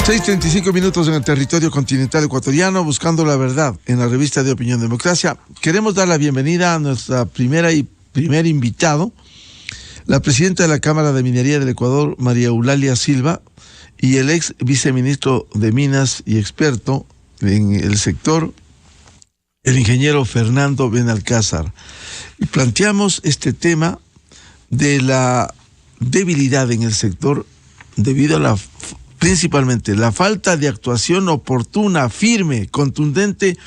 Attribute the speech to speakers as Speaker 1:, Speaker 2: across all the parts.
Speaker 1: 6:35 en el territorio continental ecuatoriano, buscando la verdad en la revista de Opinión Democracia. Queremos dar la bienvenida a nuestra primer invitado, la presidenta de la Cámara de Minería del Ecuador, María Eulalia Silva, y el ex viceministro de Minas y experto en el sector, el ingeniero Fernando Benalcázar. Y planteamos este tema de la debilidad en el sector debido a principalmente la falta de actuación oportuna, firme, contundente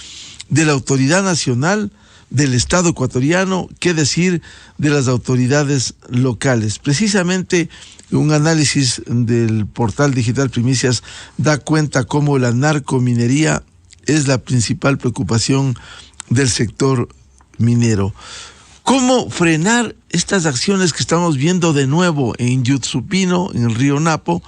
Speaker 1: de la autoridad nacional, del Estado ecuatoriano, qué decir de las autoridades locales. Precisamente un análisis del portal digital Primicias da cuenta cómo la narcominería es la principal preocupación del sector minero. ¿Cómo frenar estas acciones que estamos viendo de nuevo en Yutsupino, en el río Napo,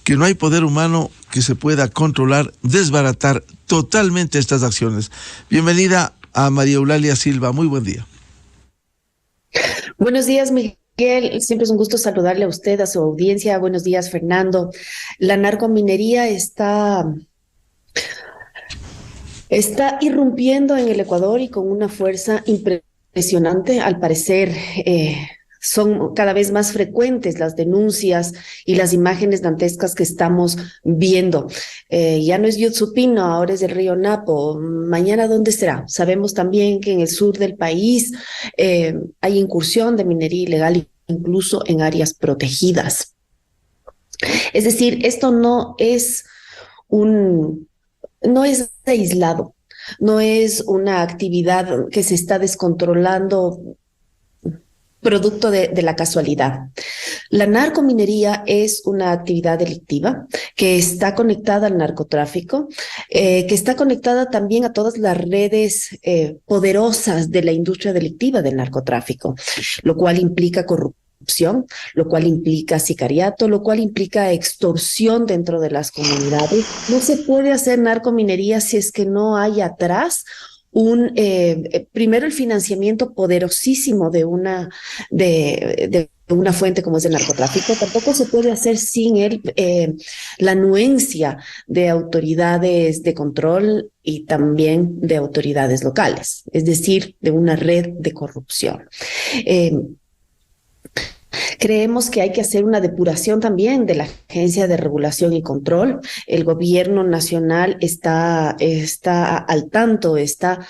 Speaker 1: que no hay poder humano que se pueda controlar, desbaratar totalmente estas acciones? Bienvenida a María Eulalia Silva, muy buen día.
Speaker 2: Buenos días, Miguel. Siempre es un gusto saludarle a usted, a su audiencia. Buenos días, Fernando. La narcominería está irrumpiendo en el Ecuador y con una fuerza impresionante. Al parecer, son cada vez más frecuentes las denuncias y las imágenes dantescas que estamos viendo. Ya no es Yutsupino, ahora es el río Napo. Mañana, ¿dónde será? Sabemos también que en el sur del país hay incursión de minería ilegal, incluso en áreas protegidas. Es decir, esto no es aislado, no es una actividad que se está descontrolando producto de la casualidad. La narcominería es una actividad delictiva que está conectada al narcotráfico, que está conectada también a todas las redes poderosas de la industria delictiva del narcotráfico, lo cual implica corrupción, lo cual implica sicariato, lo cual implica extorsión dentro de las comunidades. No se puede hacer narcominería si es que no hay atrás primero el financiamiento poderosísimo de una fuente como es el narcotráfico. Tampoco se puede hacer sin la anuencia de autoridades de control y también de autoridades locales, es decir, de una red de corrupción. Creemos que hay que hacer una depuración también de la Agencia de Regulación y Control. El gobierno nacional está al tanto, está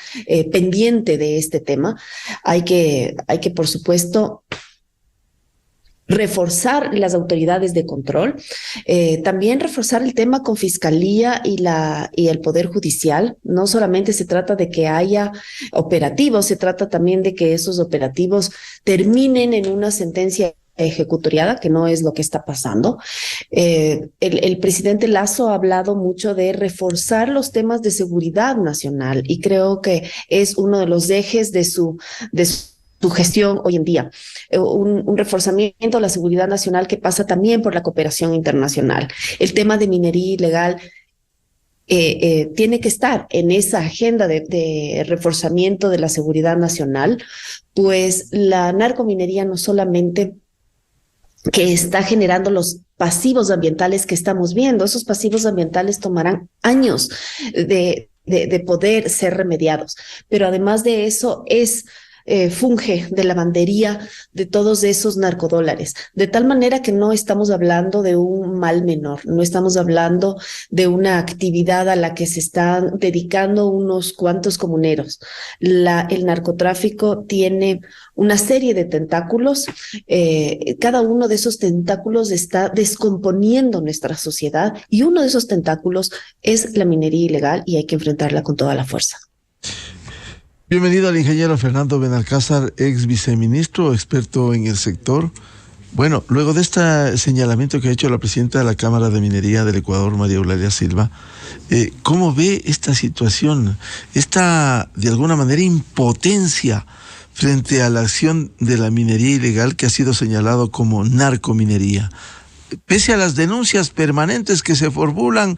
Speaker 2: pendiente de este tema. Hay que, por supuesto, reforzar las autoridades de control, también reforzar el tema con Fiscalía y el Poder Judicial. No solamente se trata de que haya operativos, se trata también de que esos operativos terminen en una sentencia ejecutoriada, que no es lo que está pasando. El presidente Lasso ha hablado mucho de reforzar los temas de seguridad nacional y creo que es uno de los ejes de su gestión hoy en día, un reforzamiento de la seguridad nacional que pasa también por la cooperación internacional. El tema de minería ilegal tiene que estar en esa agenda de reforzamiento de la seguridad nacional, pues la narcominería no solamente que está generando los pasivos ambientales que estamos viendo, esos pasivos ambientales tomarán años de poder ser remediados, pero además de eso funge de lavandería de todos esos narcodólares, de tal manera que no estamos hablando de un mal menor, no estamos hablando de una actividad a la que se están dedicando unos cuantos comuneros. El narcotráfico tiene una serie de tentáculos, cada uno de esos tentáculos está descomponiendo nuestra sociedad y uno de esos tentáculos es la minería ilegal y hay que enfrentarla con toda la fuerza.
Speaker 1: Bienvenido al ingeniero Fernando Benalcázar, ex viceministro, experto en el sector. Bueno, luego de este señalamiento que ha hecho la presidenta de la Cámara de Minería del Ecuador, María Eulalia Silva, ¿cómo ve esta situación, esta, de alguna manera, impotencia frente a la acción de la minería ilegal que ha sido señalado como narcominería? Pese a las denuncias permanentes que se formulan,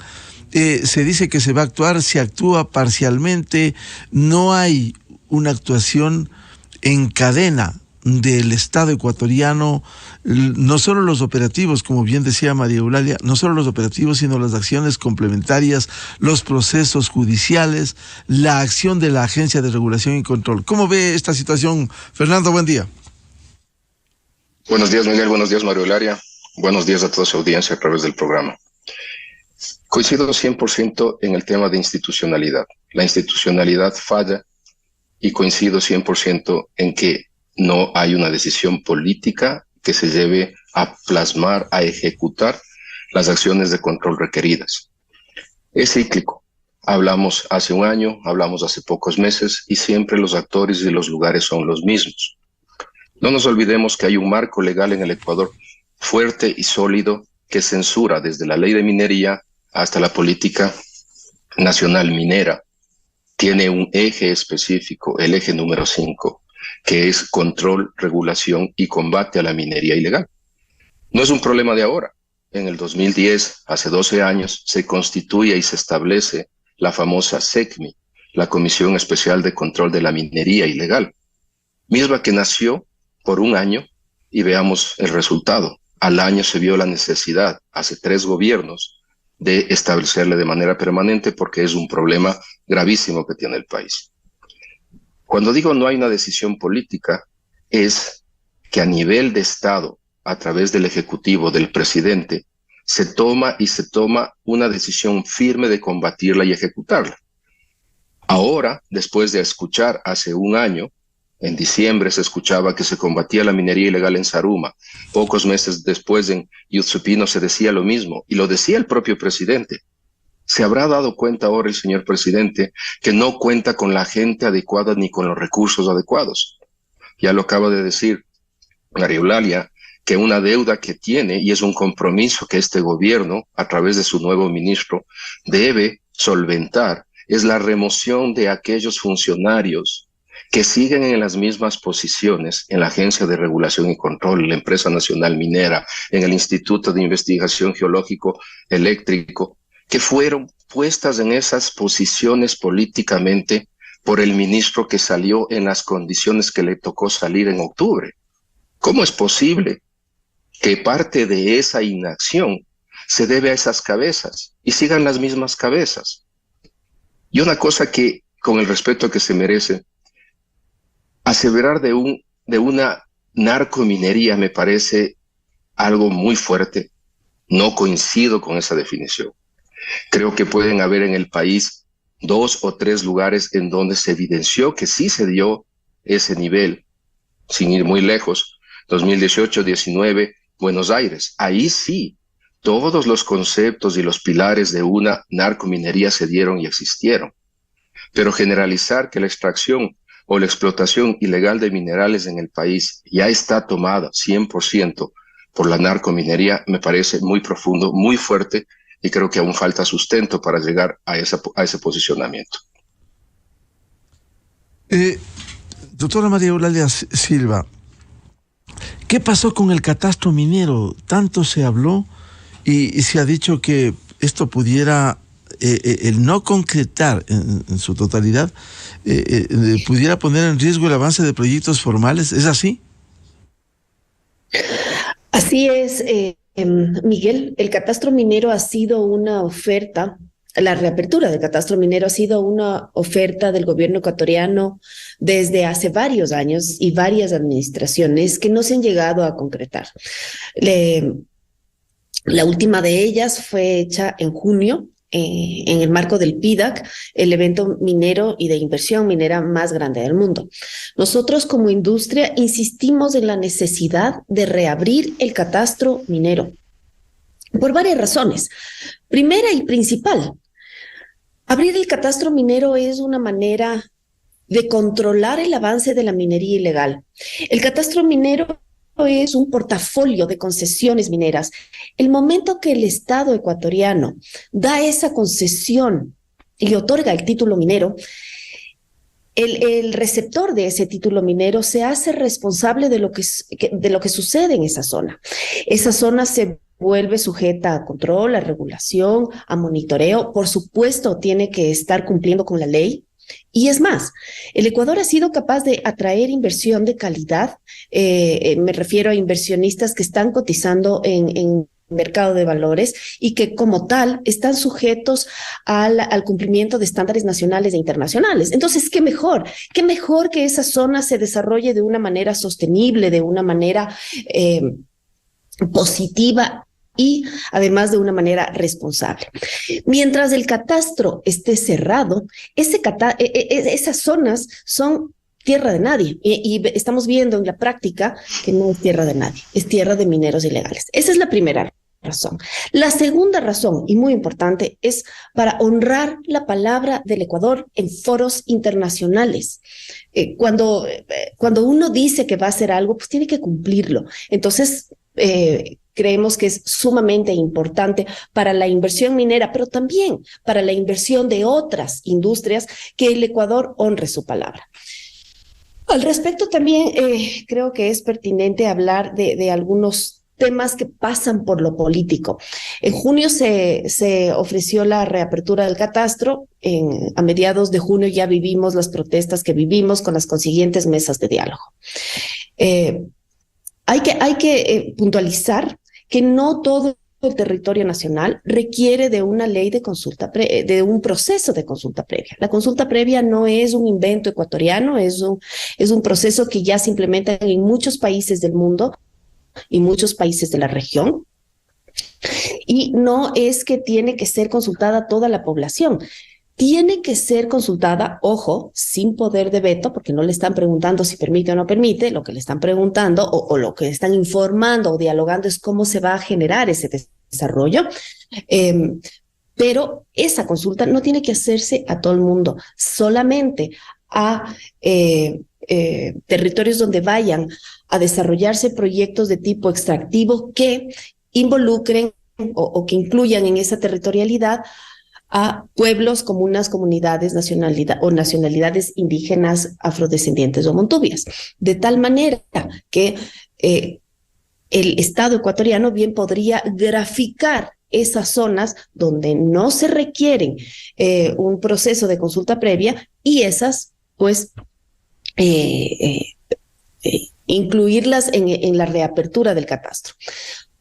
Speaker 1: se dice que se va a actuar, se actúa parcialmente, no hay una actuación en cadena del Estado ecuatoriano, no solo los operativos, como bien decía María Eulalia, no solo los operativos, sino las acciones complementarias, los procesos judiciales, la acción de la Agencia de Regulación y Control. ¿Cómo ve esta situación, Fernando? Buen día.
Speaker 3: Buenos días, Miguel. Buenos días, María Eulalia. Buenos días a toda su audiencia a través del programa. Coincido 100% en el tema de institucionalidad. La institucionalidad falla y coincido 100% en que no hay una decisión política que se lleve a plasmar, a ejecutar las acciones de control requeridas. Es cíclico. Hablamos hace un año, hablamos hace pocos meses y siempre los actores y los lugares son los mismos. No nos olvidemos que hay un marco legal en el Ecuador fuerte y sólido que censura desde la ley de minería hasta la política nacional minera. Tiene un eje específico, el eje número 5, que es control, regulación y combate a la minería ilegal. No es un problema de ahora. En el 2010, hace 12 años, se constituye y se establece la famosa SECMI, la Comisión Especial de Control de la Minería Ilegal, misma que nació por un año y veamos el resultado. Al año se vio la necesidad, hace 3 gobiernos, de establecerle de manera permanente porque es un problema gravísimo que tiene el país. Cuando digo no hay una decisión política, es que a nivel de Estado, a través del Ejecutivo, del presidente, se toma una decisión firme de combatirla y ejecutarla. Ahora, después de escuchar hace un año, en diciembre se escuchaba que se combatía la minería ilegal en Zaruma. Pocos meses después en Yuzupino se decía lo mismo, y lo decía el propio presidente. ¿Se habrá dado cuenta ahora el señor presidente que no cuenta con la gente adecuada ni con los recursos adecuados? Ya lo acaba de decir María Eulalia, que una deuda que tiene y es un compromiso que este gobierno, a través de su nuevo ministro, debe solventar, es la remoción de aquellos funcionarios que siguen en las mismas posiciones en la Agencia de Regulación y Control, en la Empresa Nacional Minera, en el Instituto de Investigación Geológico Eléctrico, que fueron puestas en esas posiciones políticamente por el ministro que salió en las condiciones que le tocó salir en octubre. ¿Cómo es posible que parte de esa inacción se debe a esas cabezas y sigan las mismas cabezas? Y una cosa que, con el respeto que se merece, aseverar de una narcominería me parece algo muy fuerte. No coincido con esa definición. Creo que pueden haber en el país 2 o 3 lugares en donde se evidenció que sí se dio ese nivel, sin ir muy lejos. 2018-19, Buenos Aires. Ahí sí, todos los conceptos y los pilares de una narcominería se dieron y existieron. Pero generalizar que la extracción o la explotación ilegal de minerales en el país ya está tomada 100% por la narcominería me parece muy profundo, muy fuerte, y creo que aún falta sustento para llegar a ese posicionamiento.
Speaker 1: Doctora María Eulalia Silva, ¿qué pasó con el catastro minero? Tanto se habló y se ha dicho que esto pudiera, el no concretar en su totalidad, pudiera poner en riesgo el avance de proyectos formales. ¿Es así?
Speaker 2: Así es, Miguel. El catastro minero ha sido una oferta. La reapertura del catastro minero ha sido una oferta del gobierno ecuatoriano desde hace varios años y varias administraciones que no se han llegado a concretar. La última de ellas fue hecha en junio, en el marco del PIDAC, el evento minero y de inversión minera más grande del mundo. Nosotros como industria insistimos en la necesidad de reabrir el catastro minero por varias razones. Primera y principal, abrir el catastro minero es una manera de controlar el avance de la minería ilegal. El catastro minero es un portafolio de concesiones mineras. El momento que el Estado ecuatoriano da esa concesión y otorga el título minero, el receptor de ese título minero se hace responsable de lo que sucede en esa zona. Esa zona se vuelve sujeta a control, a regulación, a monitoreo. Por supuesto, tiene que estar cumpliendo con la ley Y es más, el Ecuador ha sido capaz de atraer inversión de calidad. Me refiero a inversionistas que están cotizando en mercado de valores y que como tal están sujetos al cumplimiento de estándares nacionales e internacionales. Entonces, qué mejor que esa zona se desarrolle de una manera sostenible, de una manera positiva y además de una manera responsable. Mientras el catastro esté cerrado, esas zonas son tierra de nadie y estamos viendo en la práctica que no es tierra de nadie, es tierra de mineros ilegales. Esa es la primera razón. La segunda razón, y muy importante, es para honrar la palabra del Ecuador en foros internacionales. Cuando uno dice que va a hacer algo, pues tiene que cumplirlo. Entonces, creemos que es sumamente importante para la inversión minera, pero también para la inversión de otras industrias, que el Ecuador honre su palabra. Al respecto también creo que es pertinente hablar de algunos temas que pasan por lo político. En junio se ofreció la reapertura del catastro. A mediados de junio ya vivimos las protestas que vivimos con las consiguientes mesas de diálogo. Hay que puntualizar que no todo el territorio nacional requiere de una ley de consulta, de un proceso de consulta previa. La consulta previa no es un invento ecuatoriano, es un proceso que ya se implementa en muchos países del mundo y muchos países de la región. Y no es que tiene que ser consultada toda la población. Tiene que ser consultada, ojo, sin poder de veto, porque no le están preguntando si permite o no permite. Lo que le están preguntando o lo que están informando o dialogando es cómo se va a generar ese desarrollo. Pero esa consulta no tiene que hacerse a todo el mundo, solamente a territorios donde vayan a desarrollarse proyectos de tipo extractivo que involucren o que incluyan en esa territorialidad a pueblos, comunas, comunidades, nacionalidades indígenas, afrodescendientes o montubias, de tal manera que el Estado ecuatoriano bien podría graficar esas zonas donde no se requieren un proceso de consulta previa y esas, pues, incluirlas en la reapertura del catastro.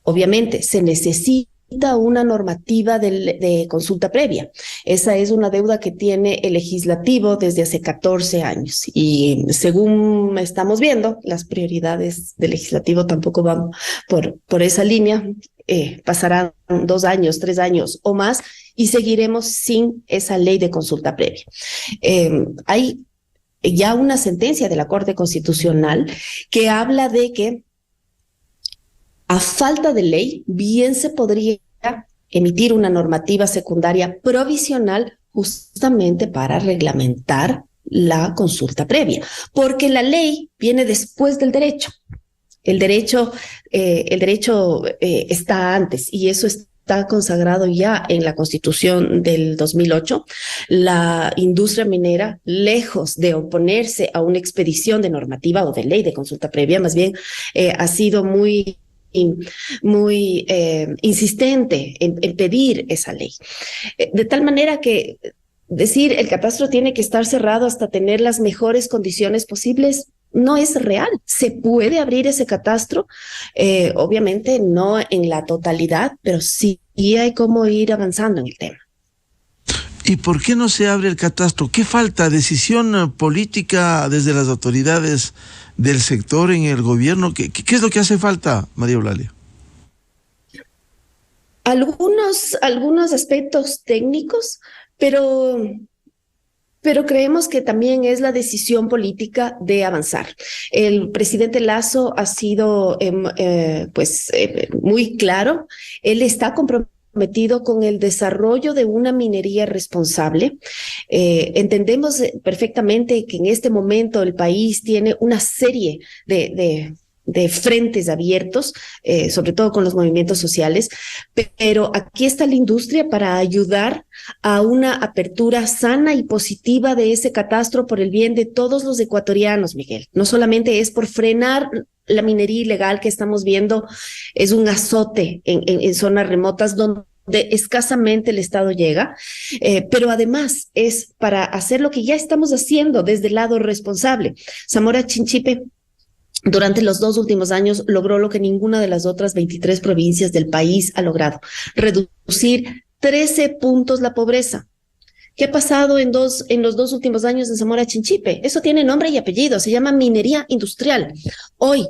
Speaker 2: Obviamente, se necesita una normativa de consulta previa. Esa es una deuda que tiene el legislativo desde hace 14 años y según estamos viendo, las prioridades del legislativo tampoco van por esa línea. Pasarán 2 años, 3 años o más y seguiremos sin esa ley de consulta previa. Hay ya una sentencia de la Corte Constitucional que habla de que a falta de ley, bien se podría emitir una normativa secundaria provisional justamente para reglamentar la consulta previa, porque la ley viene después del derecho. El derecho está antes y eso está consagrado ya en la Constitución del 2008. La industria minera, lejos de oponerse a una expedición de normativa o de ley de consulta previa, más bien ha sido muy insistente en pedir esa ley. De tal manera que decir el catastro tiene que estar cerrado hasta tener las mejores condiciones posibles no es real. Se puede abrir ese catastro, obviamente no en la totalidad, pero sí hay cómo ir avanzando en el tema.
Speaker 1: ¿Y por qué no se abre el catastro? ¿Qué falta? ¿Decisión política desde las autoridades del sector en el gobierno? ¿Qué es lo que hace falta, María Eulalia?
Speaker 2: Algunos aspectos técnicos, pero creemos que también es la decisión política de avanzar. El presidente Lasso ha sido muy claro. Él está comprometido con el desarrollo de una minería responsable. Entendemos perfectamente que en este momento el país tiene una serie de frentes abiertos, sobre todo con los movimientos sociales, pero aquí está la industria para ayudar a una apertura sana y positiva de ese catastro por el bien de todos los ecuatorianos, Miguel. No solamente es por frenar la minería ilegal que estamos viendo, es un azote en zonas remotas donde escasamente el Estado llega, pero además es para hacer lo que ya estamos haciendo desde el lado responsable. Zamora Chinchipe durante los 2 últimos años logró lo que ninguna de las otras 23 provincias del país ha logrado: reducir 13 puntos la pobreza. ¿Qué ha pasado en los 2 últimos años en Zamora Chinchipe? Eso tiene nombre y apellido, se llama minería industrial. Hoy,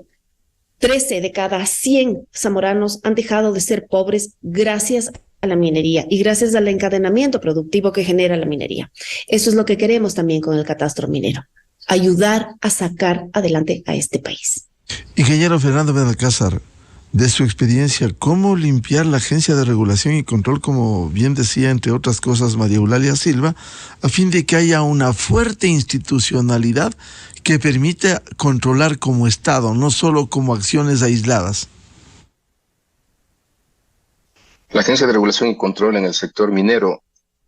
Speaker 2: 13 de cada 100 zamoranos han dejado de ser pobres gracias a la minería y gracias al encadenamiento productivo que genera la minería. Eso es lo que queremos también con el catastro minero: ayudar a sacar adelante a este país.
Speaker 1: Ingeniero Fernando Benalcázar, de su experiencia, ¿cómo limpiar la Agencia de Regulación y Control, como bien decía, entre otras cosas, María Eulalia Silva, a fin de que haya una fuerte institucionalidad que permita controlar como Estado, no solo como acciones aisladas?
Speaker 3: La Agencia de Regulación y Control en el sector minero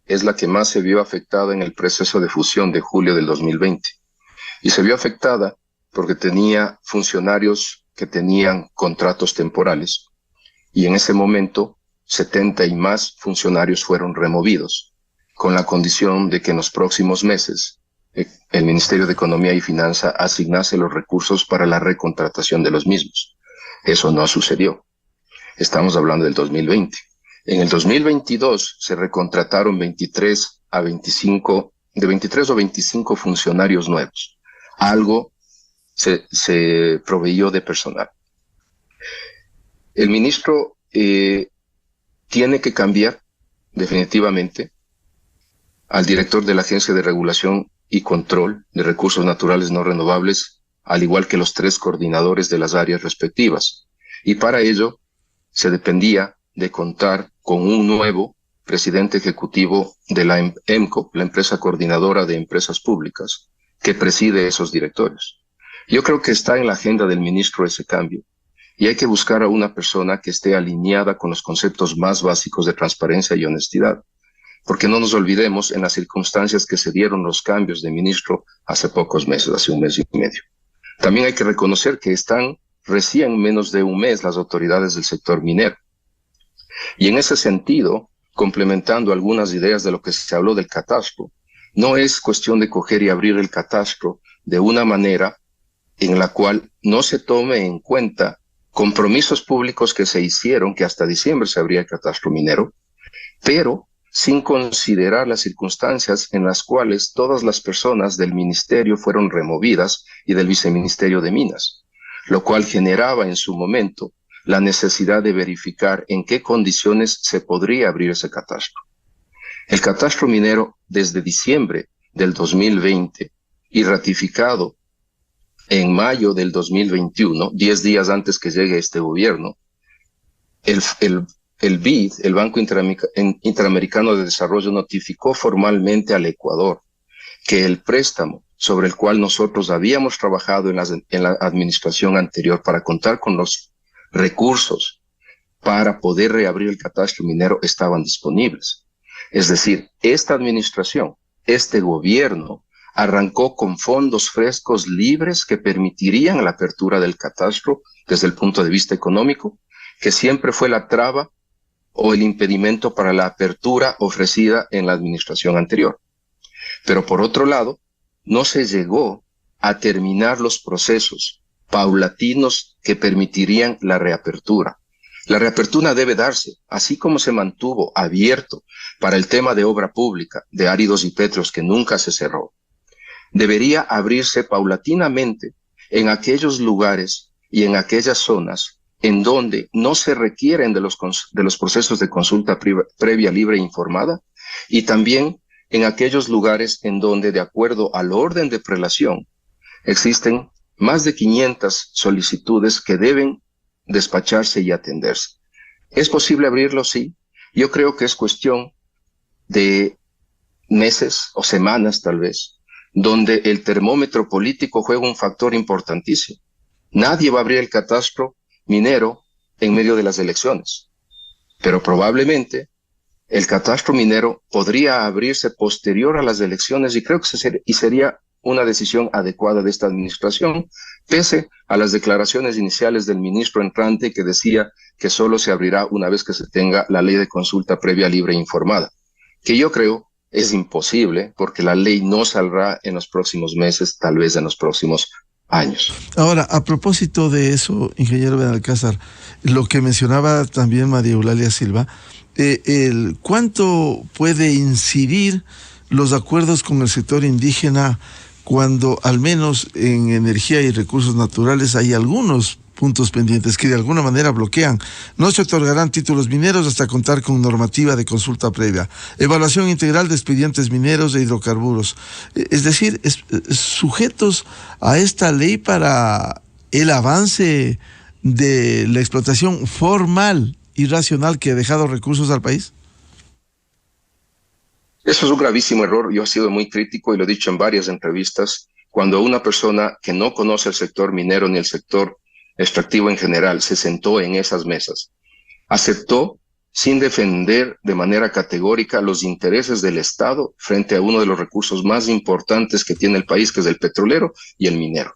Speaker 3: es la que más se vio afectada en el proceso de fusión de julio del 2020. Y se vio afectada porque tenía funcionarios que tenían contratos temporales. Y en ese momento, 70 y más funcionarios fueron removidos, con la condición de que en los próximos meses el Ministerio de Economía y Finanza asignase los recursos para la recontratación de los mismos. Eso no sucedió. Estamos hablando del 2020. En el 2022 se recontrataron de 23 o 25 funcionarios nuevos. Algo se proveyó de personal. El ministro tiene que cambiar definitivamente al director de la Agencia de Regulación y Control de Recursos Naturales No Renovables, al igual que los 3 coordinadores de las áreas respectivas. Y para ello se dependía de contar con un nuevo presidente ejecutivo de la EMCO, la empresa coordinadora de empresas públicas, que preside esos directorios. Yo creo que está en la agenda del ministro ese cambio, y hay que buscar a una persona que esté alineada con los conceptos más básicos de transparencia y honestidad, porque no nos olvidemos en las circunstancias que se dieron los cambios de ministro hace pocos meses, hace 1 mes y medio. También hay que reconocer que están recién menos de 1 mes las autoridades del sector minero. Y en ese sentido, complementando algunas ideas de lo que se habló del catastro, no es cuestión de coger y abrir el catastro de una manera en la cual no se tome en cuenta compromisos públicos que se hicieron, que hasta diciembre se abría el catastro minero, pero sin considerar las circunstancias en las cuales todas las personas del ministerio fueron removidas y del viceministerio de Minas, lo cual generaba en su momento la necesidad de verificar en qué condiciones se podría abrir ese catastro. El catastro minero, desde diciembre del 2020 y ratificado en mayo del 2021, 10 días antes que llegue este gobierno, el BID, el Banco Interamericano de Desarrollo, notificó formalmente al Ecuador que el préstamo sobre el cual nosotros habíamos trabajado en la administración anterior para contar con los recursos para poder reabrir el catastro minero estaban disponibles. Es decir, esta administración, este gobierno, arrancó con fondos frescos libres que permitirían la apertura del catastro desde el punto de vista económico, que siempre fue la traba o el impedimento para la apertura ofrecida en la administración anterior. Pero por otro lado, no se llegó a terminar los procesos paulatinos que permitirían la reapertura. La reapertura debe darse, así como se mantuvo abierto para el tema de obra pública, de áridos y petróleos, que nunca se cerró. Debería abrirse paulatinamente en aquellos lugares y en aquellas zonas en donde no se requieren de los procesos de consulta previa, libre e informada, y también en aquellos lugares en donde, de acuerdo al orden de prelación, existen más de 500 solicitudes que deben despacharse y atenderse. ¿Es posible abrirlo? Sí. Yo creo que es cuestión de meses o semanas, tal vez, donde el termómetro político juega un factor importantísimo. Nadie va a abrir el catastro minero en medio de las elecciones, pero probablemente el catastro minero podría abrirse posterior a las elecciones, y creo que sería una decisión adecuada de esta administración, pese a las declaraciones iniciales del ministro entrante que decía que solo se abrirá una vez que se tenga la ley de consulta previa, libre e informada, que yo creo es imposible porque la ley no saldrá en los próximos meses, tal vez en los próximos años.
Speaker 1: Ahora, a propósito de eso, ingeniero Benalcázar, lo que mencionaba también María Eulalia Silva, ¿cuánto puede incidir los acuerdos con el sector indígena cuando al menos en energía y recursos naturales hay algunos puntos pendientes que de alguna manera bloquean? No se otorgarán títulos mineros hasta contar con normativa de consulta previa, evaluación integral de expedientes mineros e hidrocarburos. Es decir, sujetos a esta ley para el avance de la explotación formal y racional que ha dejado recursos al país.
Speaker 3: Eso es un gravísimo error. Yo he sido muy crítico y lo he dicho en varias entrevistas. Cuando una persona que no conoce el sector minero ni el sector extractivo en general se sentó en esas mesas, aceptó sin defender de manera categórica los intereses del Estado frente a uno de los recursos más importantes que tiene el país, que es el petrolero y el minero.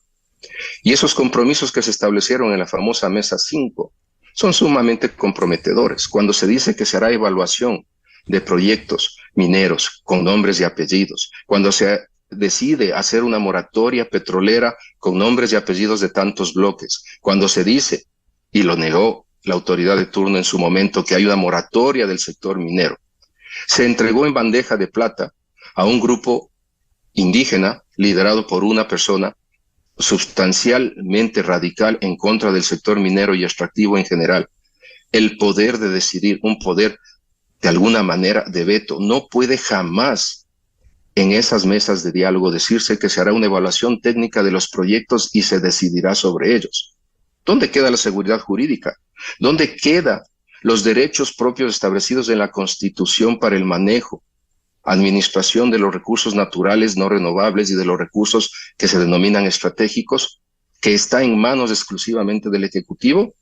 Speaker 3: Y esos compromisos que se establecieron en la famosa Mesa 5 son sumamente comprometedores. Cuando se dice que se hará evaluación de proyectos mineros con nombres y apellidos, cuando se decide hacer una moratoria petrolera con nombres y apellidos de tantos bloques, cuando se dice, y lo negó la autoridad de turno en su momento, que hay una moratoria del sector minero, se entregó en bandeja de plata a un grupo indígena liderado por una persona sustancialmente radical en contra del sector minero y extractivo en general, el poder de decidir, un poder de alguna manera de veto. No puede jamás en esas mesas de diálogo decirse que se hará una evaluación técnica de los proyectos y se decidirá sobre ellos. ¿Dónde queda la seguridad jurídica? ¿Dónde quedan los derechos propios establecidos en la Constitución para el manejo, administración de los recursos naturales no renovables y de los recursos que se denominan estratégicos, que está en manos exclusivamente del Ejecutivo?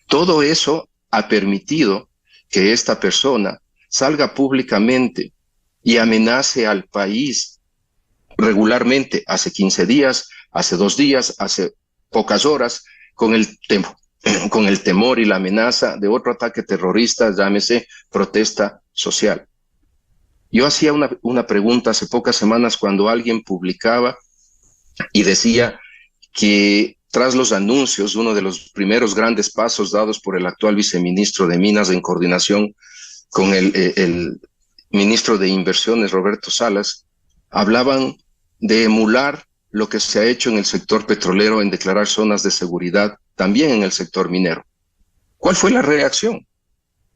Speaker 3: Todo eso ha permitido que esta persona salga públicamente y amenace al país regularmente, hace 15 días, hace 2 días, hace pocas horas, con el temor y la amenaza de otro ataque terrorista, llámese protesta social. Yo hacía una pregunta hace pocas semanas cuando alguien publicaba y decía que tras los anuncios, uno de los primeros grandes pasos dados por el actual viceministro de Minas en coordinación con el ministro de Inversiones, Roberto Salas, hablaban de emular lo que se ha hecho en el sector petrolero en declarar zonas de seguridad también en el sector minero. ¿Cuál fue la reacción?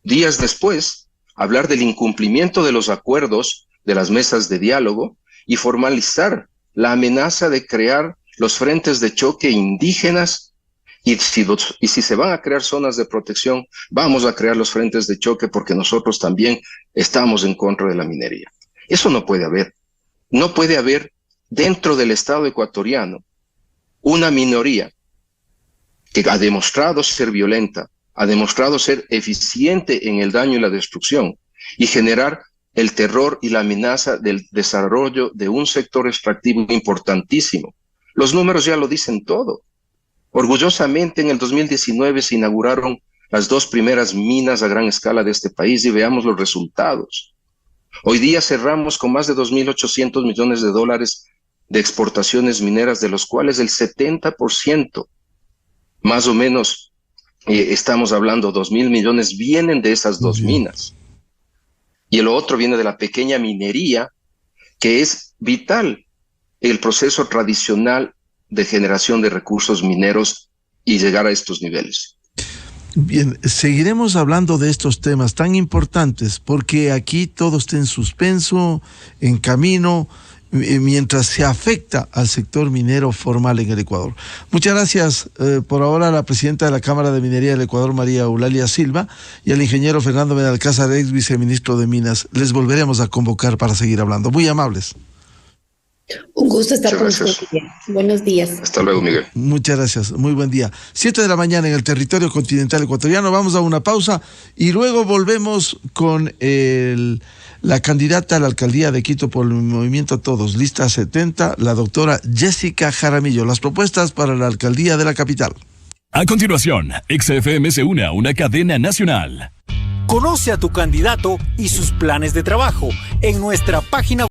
Speaker 3: Días después, hablar del incumplimiento de los acuerdos de las mesas de diálogo y formalizar la amenaza de crear los frentes de choque indígenas y si se van a crear zonas de protección, vamos a crear los frentes de choque porque nosotros también estamos en contra de la minería. Eso no puede haber. No puede haber dentro del Estado ecuatoriano una minoría que ha demostrado ser violenta, ha demostrado ser eficiente en el daño y la destrucción y generar el terror y la amenaza del desarrollo de un sector extractivo importantísimo. Los números ya lo dicen todo. Orgullosamente en el 2019 se inauguraron las 2 primeras minas a gran escala de este país y veamos los resultados. Hoy día cerramos con más de 2.800 millones de dólares de exportaciones mineras, de los cuales el 70%, más o menos, estamos hablando 2.000 millones, vienen de esas 2 minas. Y el otro viene de la pequeña minería, que es vital el proceso tradicional de generación de recursos mineros y llegar a estos niveles.
Speaker 1: Bien, seguiremos hablando de estos temas tan importantes porque aquí todo está en suspenso, en camino, mientras se afecta al sector minero formal en el Ecuador. Muchas gracias por ahora a la presidenta de la Cámara de Minería del Ecuador, María Eulalia Silva, y al ingeniero Fernando Benalcázar, ex viceministro de Minas. Les volveremos a convocar para seguir hablando. Muy amables.
Speaker 2: Un gusto estar con ustedes. Buenos días.
Speaker 3: Hasta luego, Miguel.
Speaker 1: Muchas gracias. Muy buen día. 7 de la mañana en el territorio continental ecuatoriano. Vamos a una pausa y luego volvemos con la candidata a la alcaldía de Quito por el Movimiento Todos, lista 70, la doctora Jessica Jaramillo. Las propuestas para la alcaldía de la capital.
Speaker 4: A continuación, XFM se une a una cadena nacional.
Speaker 5: Conoce a tu candidato y sus planes de trabajo en nuestra página